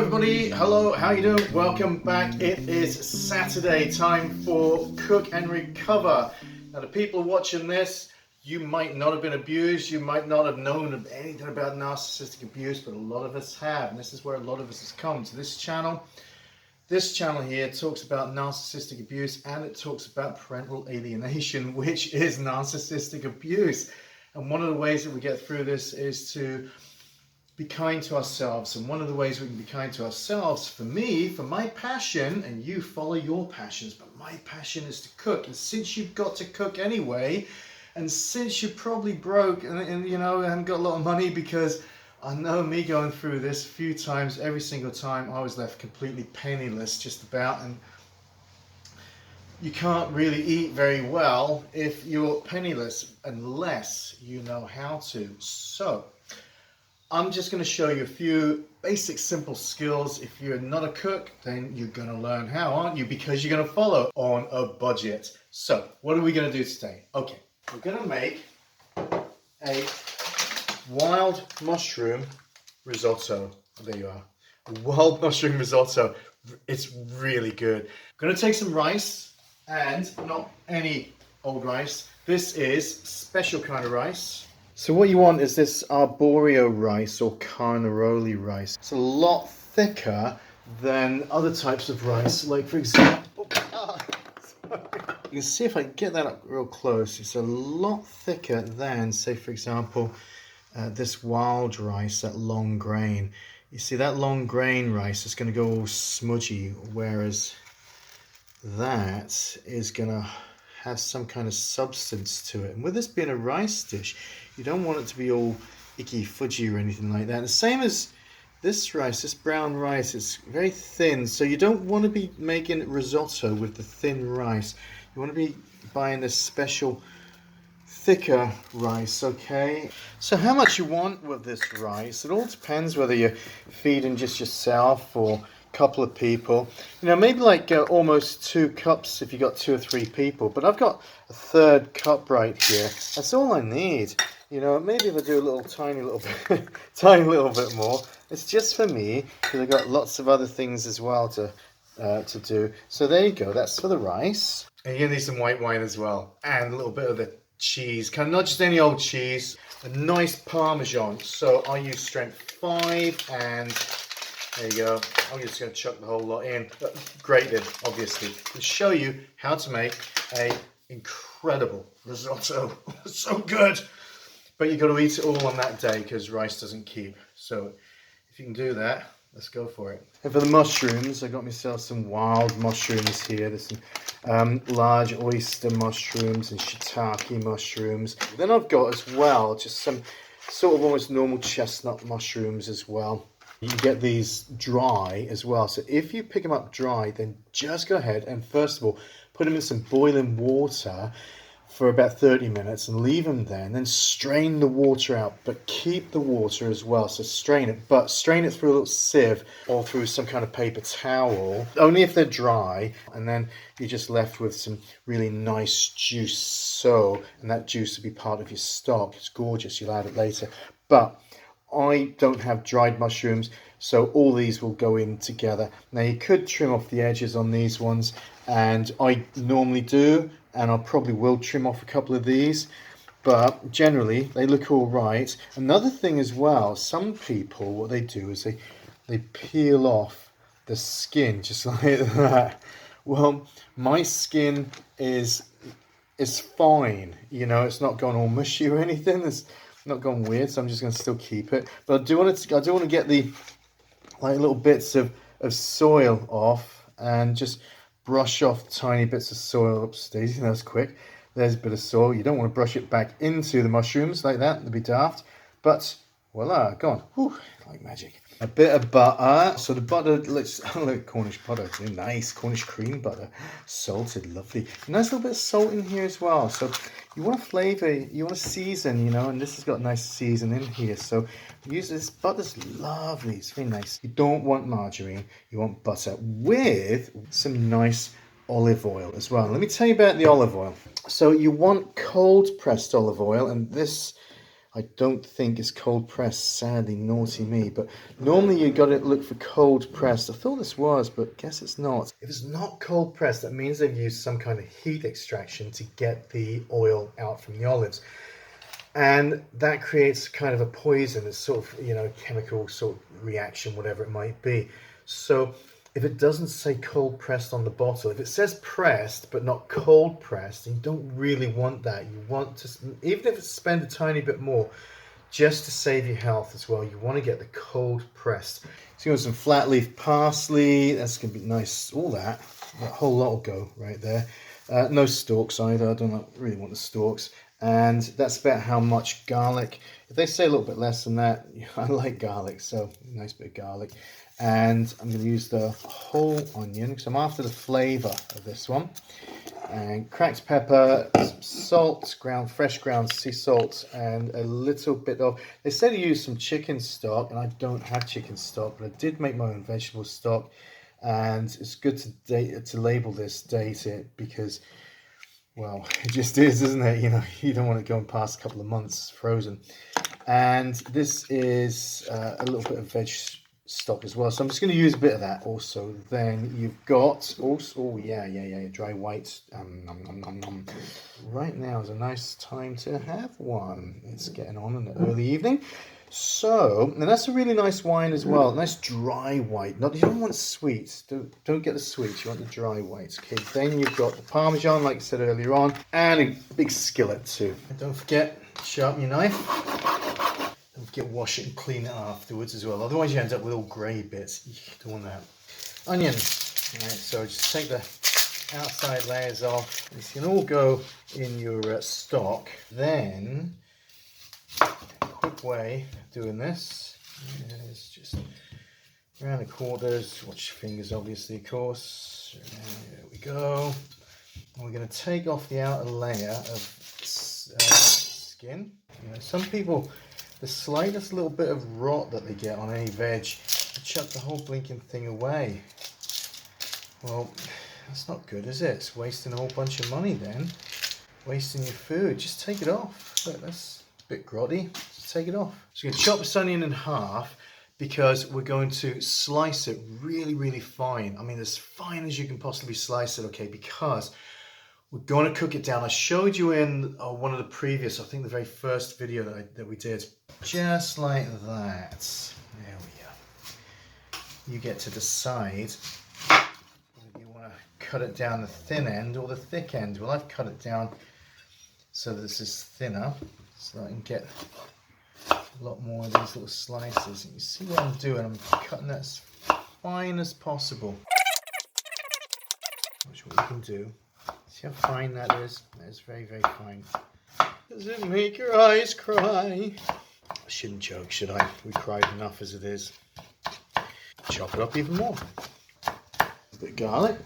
everybody, hello, how you doing? Welcome back. It is Saturday, time for Cook and Recover. Now the people watching this, you might not have been abused, you might not have known anything about narcissistic abuse, but a lot of us have, and this is where a lot of us has come to this channel. This channel here talks about narcissistic abuse, and it talks about parental alienation, which is narcissistic abuse. And one of the ways that we get through this is to be kind to ourselves. And one of the ways we can be kind to ourselves, for me, for my passion, and you follow your passions, but my passion is to cook. And since you've got to cook anyway, and since you're probably broke and you know, haven't got a lot of money, because I know me going through this a few times, every single time I was left completely penniless just about, and you can't really eat very well if you're penniless unless you know how to. So I'm just going to show you a few basic simple skills. If you're not a cook, then you're going to learn how, aren't you? Because you're going to follow on a budget. So what are we going to do today? Okay, we're going to make a wild mushroom risotto. There you are. A wild mushroom risotto. It's really good. I'm going to take some rice, and not any old rice. This is special kind of rice. So what you want is this arborio rice or carnaroli rice. It's a lot thicker than other types of rice, like for example, you can see if I can get that up real close, it's a lot thicker than, say for example, this wild rice, that long grain. You see that long grain rice is going to go all smudgy, whereas that is going to have some kind of substance to it. And with this being a rice dish, you don't want it to be all icky fudgy or anything like that. And the same as this rice, this brown rice, it's very thin, so you don't want to be making risotto with the thin rice. You want to be buying this special thicker rice, okay? So how much you want with this rice, it all depends whether you're feeding just yourself or couple of people. You know, maybe like almost 2 cups if you got 2 or 3 people, but I've got a 1/3 cup right here. That's all I need. You know, maybe if I do a little tiny little bit tiny little bit more, it's just for me, because I've got lots of other things as well to do. So there you go, that's for the rice. And you're gonna need some white wine as well, and a little bit of the cheese, kind of not just any old cheese, a nice Parmesan. So I use strength 5, and there you go. I'm just going to chuck the whole lot in, but grated, obviously, to show you how to make a incredible risotto. So good. But you've got to eat it all on that day because rice doesn't keep. So if you can do that, let's go for it. And for the mushrooms, I got myself some wild mushrooms here. There's some large oyster mushrooms and shiitake mushrooms. Then I've got as well just some sort of almost normal chestnut mushrooms as well. You can get these dry as well. So if you pick them up dry, then just go ahead and first of all, put them in some boiling water for about 30 minutes and leave them there. And then strain the water out, but keep the water as well. So strain it, but strain it through a little sieve or through some kind of paper towel, only if they're dry. And then you're just left with some really nice juice. So, and that juice will be part of your stock. It's gorgeous, you'll add it later. But I don't have dried mushrooms, so all these will go in together. Now you could trim off the edges on these ones, and I normally do, and I probably will trim off a couple of these, but generally they look all right. Another thing as well, some people, what they do is they peel off the skin just like that. Well, my skin is fine, you know, it's not gone all mushy or anything. It's not gone weird, so I'm just going to still keep it. But I do want to get the like little bits of soil off, and just brush off tiny bits of soil. Oops, Daisy, that's quick. There's a bit of soil. You don't want to brush it back into the mushrooms like that. That'd be daft. But voila, gone. Whew, like magic. A bit of butter. So the butter, let's look, Cornish butter. Nice Cornish cream butter, salted, lovely. A nice little bit of salt in here as well. So you want to flavor, you want to season, you know, and this has got nice season in here. So use this. Butter's lovely. It's very nice. You don't want margarine. You want butter with some nice olive oil as well. Let me tell you about the olive oil. So you want cold pressed olive oil, and this I don't think it's cold pressed, sadly, naughty me. But normally you got to look for cold pressed. I thought this was, but guess it's not. If it's not cold pressed, that means they've used some kind of heat extraction to get the oil out from the olives. And that creates kind of a poison, a sort of, you know, chemical sort of reaction, whatever it might be. So if it doesn't say cold pressed on the bottle, if it says pressed but not cold pressed, you don't really want that. You want to, even if it's spend a tiny bit more, just to save your health as well, you want to get the cold pressed. So you got some flat leaf parsley, that's going to be nice. All that whole lot will go right there. No stalks either, I don't really want the stalks. And that's about how much garlic. If they say a little bit less than that, I like garlic, so nice bit of garlic. And I'm going to use the whole onion because I'm after the flavor of this one. And cracked pepper, some salt, fresh ground sea salt, and a little bit of. They say to use some chicken stock, and I don't have chicken stock, but I did make my own vegetable stock, and it's good to label this, date it, because, well, it just is, isn't it? You know, you don't want it going past a couple of months frozen. And this is a little bit of veg stock as well, so I'm just going to use a bit of that also. Then you've got also, yeah, dry white. Right now is a nice time to have one. It's getting on in the early evening. So, and that's a really nice wine as well, nice dry white. Not, you don't want sweets, don't get the sweets, you want the dry whites. Okay, then you've got the Parmesan, like I said earlier on, and a big skillet too. And don't forget, sharpen your knife. Don't forget, wash it and clean it afterwards as well, otherwise you end up with all grey bits. You don't want that. Onions, all right, so just take the outside layers off. This can all go in your stock. Then, quick way of doing this is just around the corners. Watch your fingers, obviously, of course. There we go. And we're going to take off the outer layer of skin. You know, some people, the slightest little bit of rot that they get on any veg, they chuck the whole blinking thing away. Well, that's not good, is it? It's wasting a whole bunch of money then. Wasting your food. Just take it off. Look, that's a bit grotty. Just take it off. So you're going to chop this onion in half because we're going to slice it really, really fine. I mean, as fine as you can possibly slice it, okay, because we're going to cook it down. I showed you in one of the previous, I think the very first video that we did. Just like that. There we go. You get to decide whether you want to cut it down the thin end or the thick end. Well, I've cut it down so that this is thinner, so I can get a lot more of these little slices. And you see what I'm doing? I'm cutting that as fine as possible. Watch what you can do. See how fine that is? That is very, very fine. Does it make your eyes cry? I shouldn't joke, should I? We cried enough as it is. Chop it up even more. A bit of garlic.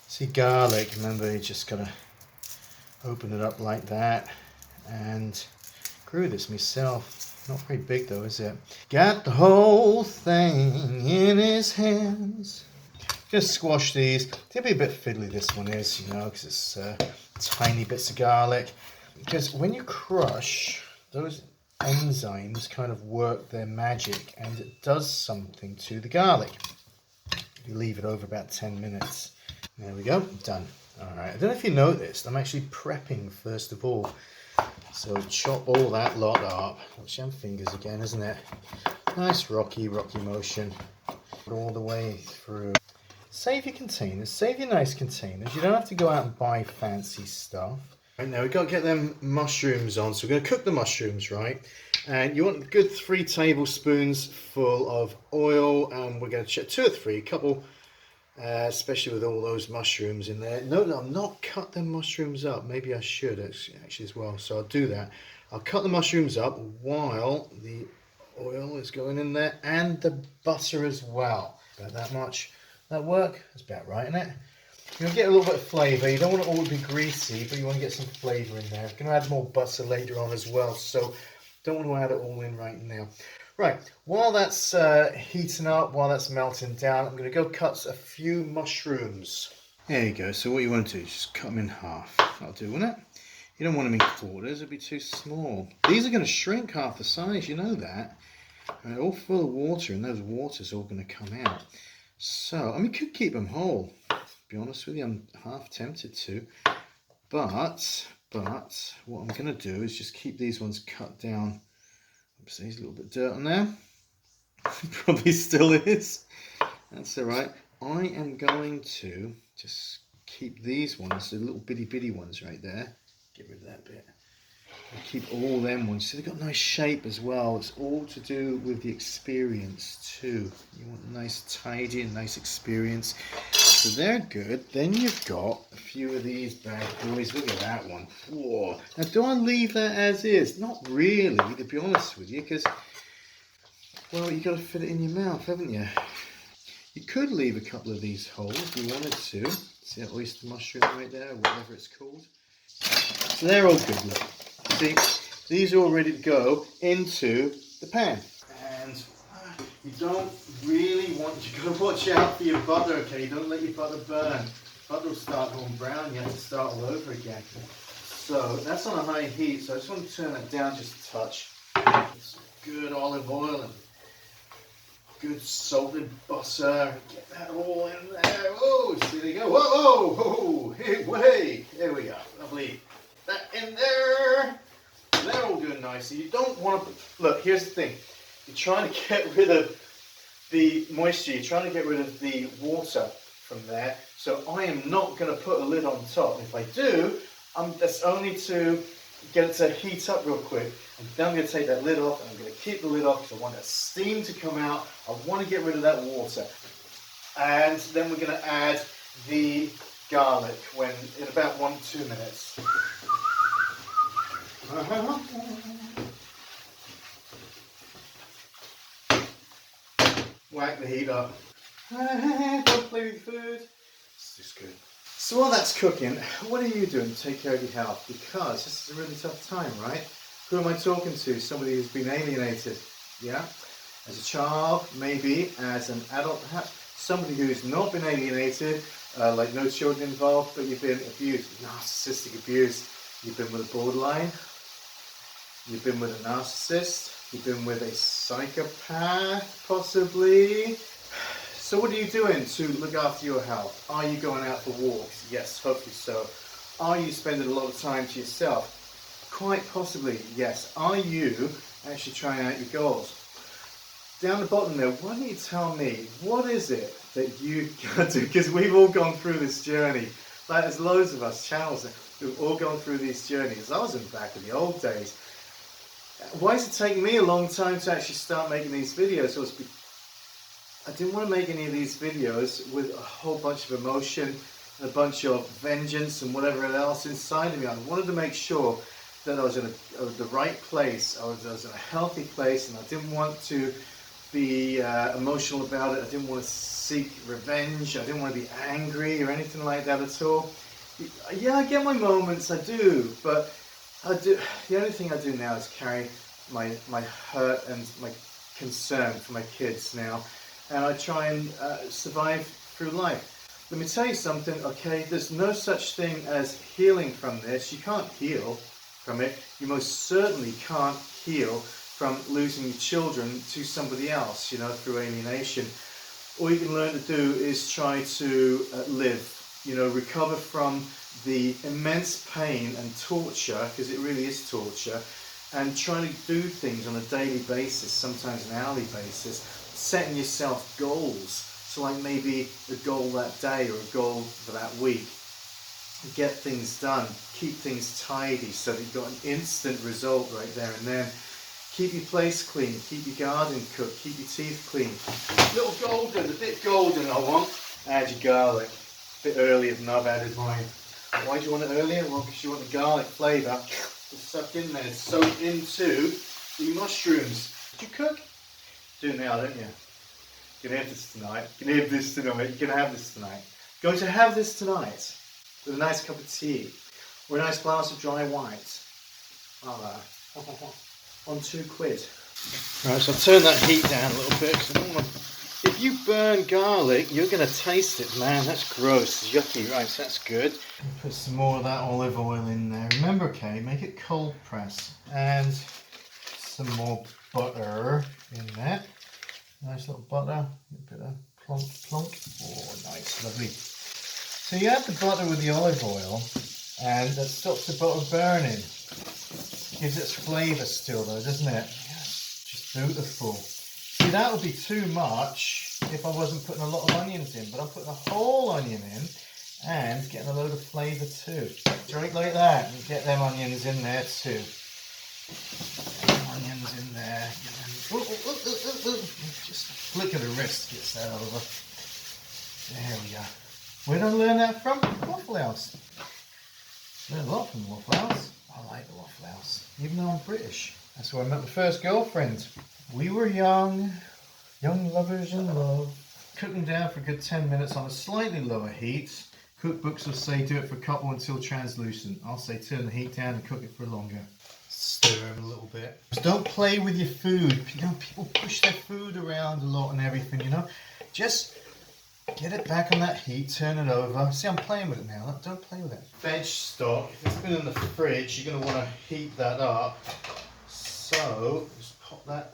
See, garlic, remember, you just gotta open it up like that. And grew this myself. Not very big though, is it? Got the whole thing in his hands. Just squash these. It'll be a bit fiddly, this one is, you know, because it's tiny bits of garlic. Because when you crush, those enzymes kind of work their magic and it does something to the garlic. You leave it over about 10 minutes. There we go, done. Alright, I don't know if you noticed, I'm actually prepping first of all. So chop all that lot up. Watch them fingers again, isn't it? Nice rocky motion. All the way through. Save your containers, save your nice containers. You don't have to go out and buy fancy stuff. Right, now we've got to get them mushrooms on. So we're going to cook the mushrooms, right? And you want a good 3 tablespoons full of oil. And we're going to check 2 or 3, a couple, especially with all those mushrooms in there. No, I'm not cut them mushrooms up. Maybe I should actually as well. So I'll do that. I'll cut the mushrooms up while the oil is going in there and the butter as well. About that much. That work? That's about right, isn't it? You're going to get a little bit of flavour. You don't want it all to be greasy, but you want to get some flavour in there. I'm going to add more butter later on as well, so don't want to add it all in right now. Right, while that's heating up, while that's melting down, I'm going to go cut a few mushrooms. There you go. So what you want to do is just cut them in half. That'll do, won't it? You don't want them in quarters, it'd be too small. These are going to shrink half the size, you know that. They're all full of water, and those water's all going to come out. So, I mean, you could keep them whole. To be honest with you, I'm half tempted to. But what I'm going to do is just keep these ones cut down. Oops, there's a little bit of dirt on there. Probably still is. That's all right. I am going to just keep these ones, the little bitty ones right there. Get rid of that bit. And keep all them ones. So they've got a nice shape as well. It's all to do with the experience too. You want a nice tidy and nice experience. So they're good. Then you've got a few of these bad boys. Look at that one. Whoa. Now do I leave that as is? Not really, to be honest with you, because, well, you've got to fit it in your mouth, haven't you? You could leave a couple of these whole if you wanted to. See that oyster mushroom right there, whatever it's called. So they're all good, look. See, these are all ready to go into the pan. And you don't really want, you've got to watch out for your butter, okay? Don't let your butter burn. Butter will start going brown, you have to start all over again. So that's on a high heat, so I just want to turn that down just a touch. Some good olive oil and good salted butter. Get that all in there. Oh, see, there you go. Whoa, whoa, hey, way. There we go. Lovely. That in there. They're all good nicely. You don't want to, look, here's the thing. You're trying to get rid of the moisture. You're trying to get rid of the water from there. So I am not going to put a lid on top. If I do, that's only to get it to heat up real quick. And then I'm going to take that lid off, and I'm going to keep the lid off because I want that steam to come out. I want to get rid of that water. And then we're going to add the garlic in about 1-2 minutes. Whack the heat up. Don't play with food. It's just good. So while that's cooking, what are you doing to take care of your health? Because this is a really tough time, right? Who am I talking to? Somebody who's been alienated, yeah? As a child, maybe, as an adult, perhaps. Somebody who's not been alienated, like no children involved, but you've been abused, narcissistic abuse. You've been with a borderline, you've been with a narcissist, you've been with a psychopath, possibly. So what are you doing to look after your health? Are you going out for walks? Yes, hopefully so. Are you spending a lot of time to yourself? Quite possibly, yes. Are you actually trying out your goals? Down the bottom there, why don't you tell me, what is it that you got to, because we've all gone through this journey. Like, there's loads of us channels who've all gone through these journeys. I was in back in the old days. Why does it take me a long time to actually start making these videos? I didn't want to make any of these videos with a whole bunch of emotion, a bunch of vengeance and whatever else inside of me. I wanted to make sure that I was in the right place, I was in a healthy place, and I didn't want to be emotional about it. I didn't want to seek revenge. I didn't want to be angry or anything like that at all. Yeah, I get my moments, I do, but the only thing I do now is carry my hurt and my concern for my kids now, and I try and survive through life. Let me tell you something, okay, there's no such thing as healing from this. You can't heal from it. You most certainly can't heal from losing your children to somebody else, you know, through alienation. All you can learn to do is try to live, you know, recover from the immense pain and torture, because it really is torture, and trying to do things on a daily basis, sometimes an hourly basis, setting yourself goals. So like maybe a goal that day or a goal for that week. Get things done, keep things tidy so that you've got an instant result right there and then. Keep your place clean, keep your garden cooked, keep your teeth clean. A little golden, a bit golden I want. Add your garlic, a bit earlier than I've added mine. Why do you want it earlier? Well, because you want the garlic flavour to suck in there, soak into the mushrooms. Did you cook? Do it now, don't you? You can have this tonight. You can have this tonight. You can have this tonight. Going to have this tonight with a nice cup of tea or a nice glass of dry white. On £2. Right, so I'll turn that heat down a little bit because I don't want to if you burn garlic, you're going to taste it, man. That's gross. Yucky. Right, so that's good. Put some more of that olive oil in there. Remember, Kay, make it cold press. And some more butter in there. Nice little butter. A bit of plonk, plonk. Oh, nice, lovely. So you add the butter with the olive oil, and that stops the butter burning. Gives it flavour still though, doesn't it? Yes, just beautiful. See, that would be too much if I wasn't putting a lot of onions in, but I'm putting a whole onion in and getting a load of flavour too. Drink like that and get them onions in there too. Get them onions in there. Just a flick of the wrist gets that over. There we go. Where did I learn that from? Waffle House. Learned a lot from the Waffle House. I like the Waffle House, even though I'm British. That's where I met my first girlfriend. We were young lovers in love. Cook them down for a good 10 minutes on a slightly lower heat. Cookbooks will say do it for a couple until translucent. I'll say turn the heat down and cook it for longer. Stir them a little bit. Just don't play with your food. You know, people push their food around a lot and everything, you know. Just get it back on that heat, turn it over. See, I'm playing with it now. Don't play with it. Veg stock, if it's been in the fridge, you're going to want to heat that up. So, just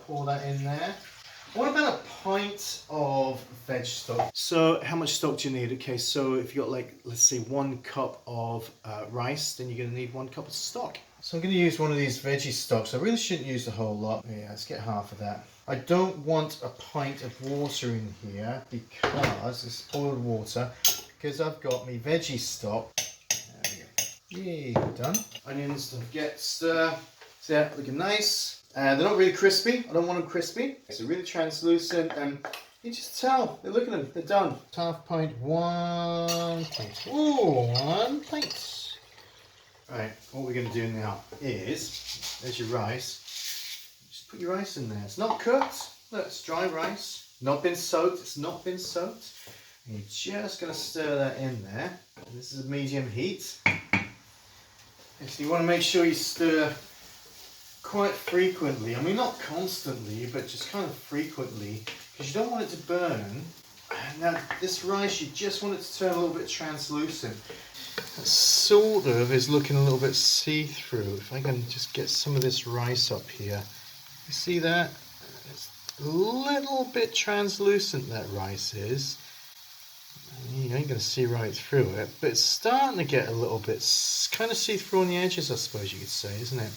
pour that in there. What about a pint of veg stock? So, how much stock do you need? Okay, so if you've got like, let's say 1 cup of rice, then you're going to need 1 cup of stock. So I'm going to use one of these veggie stocks. I really shouldn't use the whole lot. Yeah, let's get half of that. I don't want a pint of water in here because it's boiled water, because I've got my veggie stock. There we go. Yay, done. Onions don't forget stir. See that, looking nice. They're not really crispy. I don't want them crispy. So really translucent, and you just tell. Look at them, they're done. Half pint, 1 pint. Ooh, 1 pint. Right, what we're going to do now is, there's your rice. Just put your rice in there. It's not cooked. Look, it's dry rice. Not been soaked. It's not been soaked. And you're just going to stir that in there. And this is a medium heat. And so you want to make sure you stir quite frequently. I mean, not constantly, but just kind of frequently, because you don't want it to burn. Now, this rice, you just want it to turn a little bit translucent. That sort of is looking a little bit see-through. If I can just get some of this rice up here. You see that? It's a little bit translucent, that rice is. You ain't going to see right through it, but it's starting to get a little bit kind of see-through on the edges, I suppose you could say, isn't it?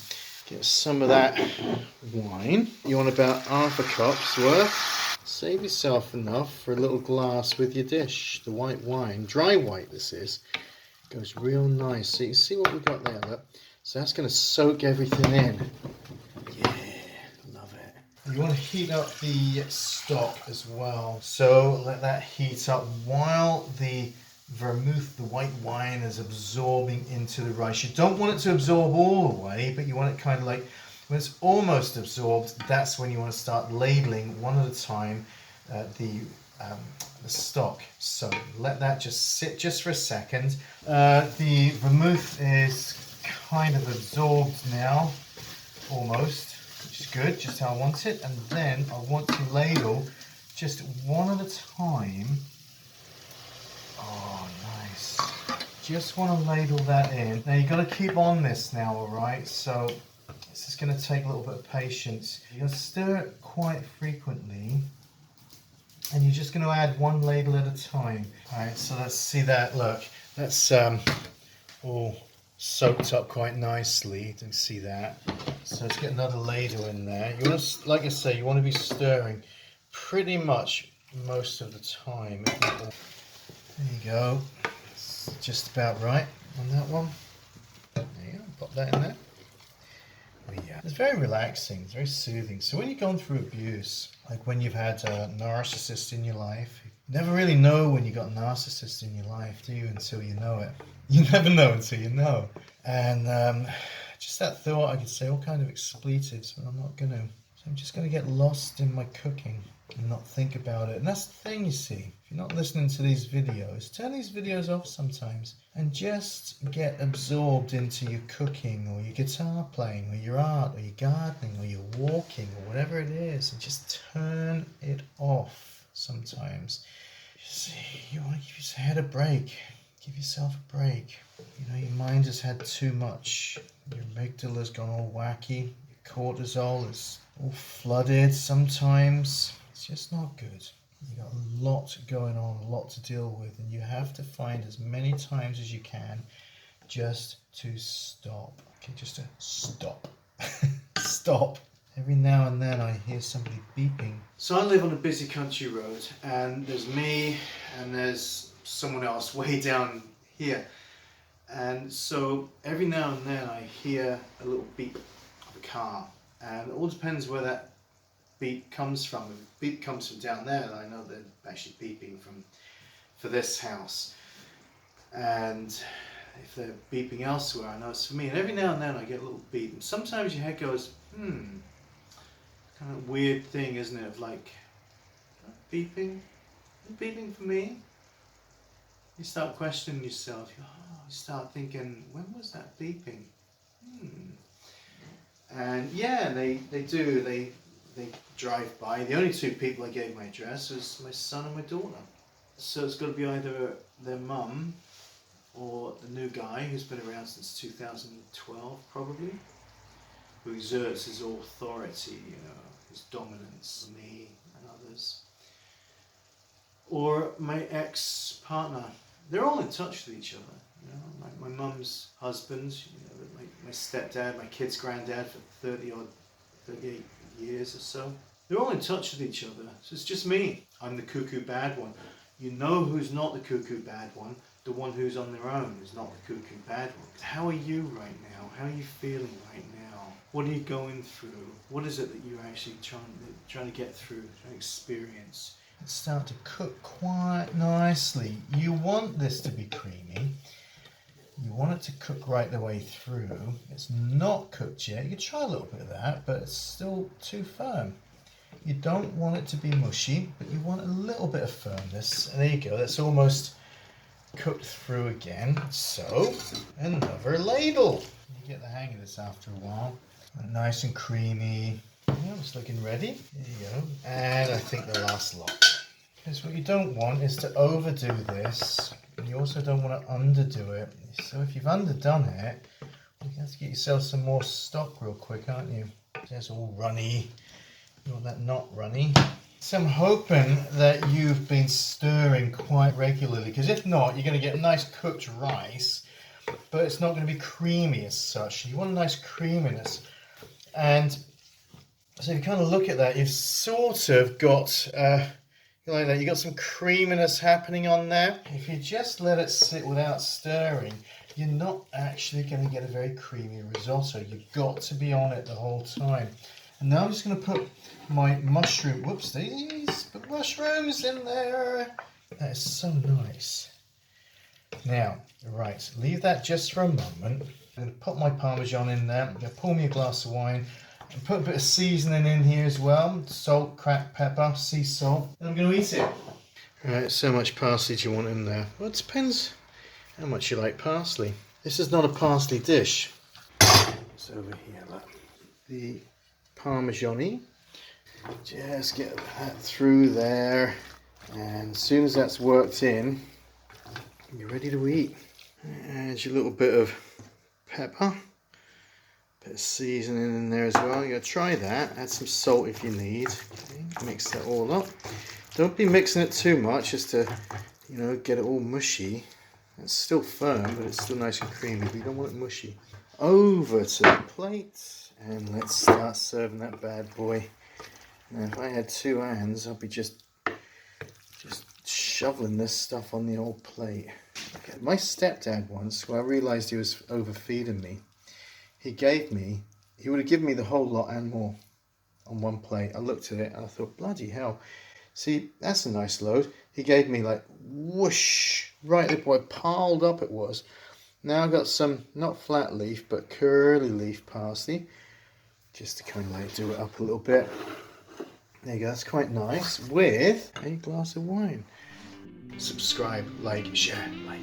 Get some of that wine. You want about half a cup's worth. Save yourself enough for a little glass with your dish. The white wine, dry white this is. Goes real nice. So you can see what we've got there, look. So that's going to soak everything in. Yeah, love it. You want to heat up the stock as well. So let that heat up while the vermouth, the white wine, is absorbing into the rice. You don't want it to absorb all the way, but you want it kind of like, when it's almost absorbed, that's when you want to start ladling one at a time the stock. So let that just sit just for a second. The vermouth is kind of absorbed now, almost, which is good, just how I want it. And then I want to ladle just one at a time. Oh, nice. Just want to ladle that in. Now you've got to keep on this now, all right? So this is going to take a little bit of patience. You're going to stir it quite frequently. And you're just going to add one ladle at a time. Alright, so let's see that. Look, that's all soaked up quite nicely. You can see that. So let's get another ladle in there. You want to, like I say, you want to be stirring pretty much most of the time. There you go. It's just about right on that one. There you go. Pop that in there. Yeah. It's very relaxing, it's very soothing. So when you're going through abuse, like when you've had a narcissist in your life, you never really know when you've got a narcissist in your life, do you, until you know it. You never know until you know. And just that thought, I could say all kind of expletives, but I'm not going to. So I'm just going to get lost in my cooking and not think about it. And that's the thing, you see. If you're not listening to these videos, turn these videos off sometimes and just get absorbed into your cooking or your guitar playing or your art or your gardening or your walking or whatever it is, and just turn it off. sometimes. You want to give your head a break. Give yourself a break. You know, your mind has had too much. Your amygdala's gone all wacky. Your cortisol is all flooded sometimes. It's just not good. You got a lot going on, a lot to deal with, and you have to find as many times as you can just to stop. Okay, just to stop. Stop. Every now and then I hear somebody beeping. So I live on a busy country road, and there's me and there's someone else way down here. And so every now and then I hear a little beep of a car, and it all depends where that beep comes from. If the beep comes from down there, I know they're actually beeping for this house. And if they're beeping elsewhere, I know it's for me. And every now and then I get a little beep. And sometimes your head goes, kind of weird thing, isn't it? Of like, beeping? Beeping for me? You start questioning yourself. You start thinking, when was that beeping? And yeah, they do. They drive by. The only two people I gave my address was my son and my daughter. So it's got to be either their mum or the new guy who's been around since 2012 probably, who exerts his authority, his dominance on me and others. Or my ex-partner. They're all in touch with each other. My mum's husband, my stepdad, my kid's granddad for 38 years or so. They're all in touch with each other. So it's just me. I'm the cuckoo bad one. You know who's not the cuckoo bad one? The one who's on their own is not the cuckoo bad one. How are you right now? How are you feeling right now? What are you going through? What is it that you're actually trying to get through, trying to experience? It's starting to cook quite nicely. You want this to be creamy. You want it to cook right the way through. It's not cooked yet. You can try a little bit of that, but it's still too firm. You don't want it to be mushy, but you want a little bit of firmness. And there you go. That's almost cooked through again. So, another ladle. You get the hang of this after a while. Nice and creamy. Yeah, it's looking ready. There you go. And I think the last lot. Because what you don't want is to overdo this. And you also don't want to underdo it. So if you've underdone it, you have to get yourself some more stock real quick, aren't you? It's all runny. You want that not runny. So I'm hoping that you've been stirring quite regularly, because if not, you're going to get nice cooked rice, but it's not going to be creamy as such. You want a nice creaminess. And so if you kind of look at that, you've sort of got, like that, you've got some creaminess happening on there. If you just let it sit without stirring, you're not actually going to get a very creamy risotto. You've got to be on it the whole time. And now I'm just going to put my mushroom, put mushrooms in there. That is so nice. Now, right, leave that just for a moment. I'm going to put my Parmesan in there. I'm going to pour me a glass of wine and put a bit of seasoning in here as well. Salt, cracked pepper, sea salt. And I'm going to eat it. Right, so much parsley do you want in there? Well, it depends how much you like parsley. This is not a parsley dish. It's over here, look. The Parmesan-y. Just get that through there, and as soon as that's worked in, you're ready to eat. Add your little bit of pepper, bit of seasoning in there as well. You're going to try that. Add some salt if you need. Okay. Mix that all up. Don't be mixing it too much, just to get it all mushy. It's still firm, but it's still nice and creamy, but you don't want it mushy. Over to the plate. And let's start serving that bad boy. Now, if I had two hands, I'd be just shoveling this stuff on the old plate. Okay. My stepdad once, when I realised he was overfeeding me, he would have given me the whole lot and more on one plate. I looked at it and I thought, bloody hell. See, that's a nice load. He gave me like whoosh, right there, boy, piled up it was. Now I've got some, not flat leaf, but curly leaf parsley. Just to kind of like do it up a little bit. There you go, that's quite nice. With a glass of wine. Subscribe, like, share, like.